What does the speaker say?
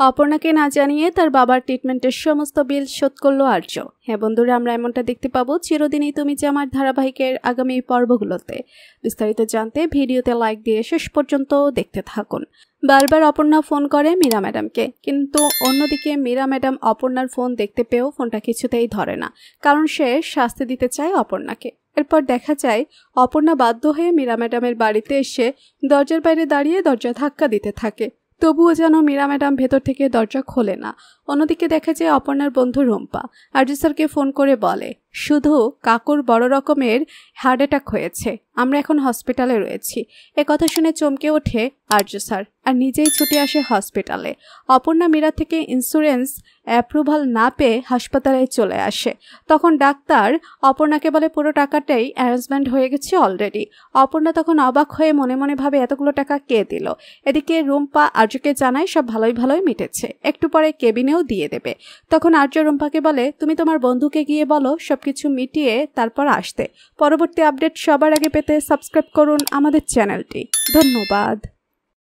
অপর্ণাকে না জানিয়ে তার বাবার ট্রিটমেন্টের সমস্ত বিল শোধ করল আর্য। হ্যাঁ বন্ধুরা, আমরা এমনটা দেখতে পাবো চিরদিনই তুমি যে আমার ধারাবাহিকের আগামী পর্বগুলোতে। বিস্তারিত জানতে ভিডিওতে লাইক দিয়ে শেষ পর্যন্ত দেখতে থাকুন। বারবার অপর্ণা ফোন করে মীরা ম্যাডামকে, কিন্তু অন্যদিকে মীরা ম্যাডাম অপর্ণার ফোন দেখতে পেয়েও ফোনটা কিছুতেই ধরে না, কারণ সে শাস্তি দিতে চায় অপর্ণাকে। এরপর দেখা যায় অপর্ণা বাধ্য হয়ে মীরা ম্যাডামের বাড়িতে এসে দরজার বাইরে দাঁড়িয়ে দরজা ধাক্কা দিতে থাকে, তবুও যেন মীরা ম্যাডাম ভেতর থেকে দরজা খোলে না। অন্যদিকে দেখা যায় অপর্ণার বন্ধু রুম্পা আরজু স্যারকে ফোন করে বলে, শুধু কাকুর বড় রকমের হার্ট অ্যাটাক হয়েছে, আমরা এখন হসপিটালে রয়েছি। কথা শুনে চমকে ওঠে আরজু স্যার আর নিজেই ছুটে আসে হসপিটালে। অপর্ণা মীরা থেকে ইন্স্যুরেন্স অ্যাপ্রুভাল না পেয়ে হাসপাতালে চলে আসে। তখন ডাক্তার অপর্ণাকে বলে পুরো টাকাটাই অ্যারেঞ্জমেন্ট হয়ে গেছে অলরেডি। অপর্ণা তখন অবাক হয়ে মনে মনে ভাবে এতগুলো টাকা কে দিল। এদিকে রুম্পা আরজুকে জানায় সব ভালোই মিটেছে, একটু পরে কেবিনেও দিয়ে দেবে। তখন আরজ রুম্পাকে বলে, তুমি তোমার বন্ধুকে গিয়ে বলো সবকিছু মিটিয়ে তারপর আসতে। পরবর্তী আপডেট সবার আগে পেতে সাবস্ক্রাইব করুন আমাদের চ্যানেলটি। ধন্যবাদ।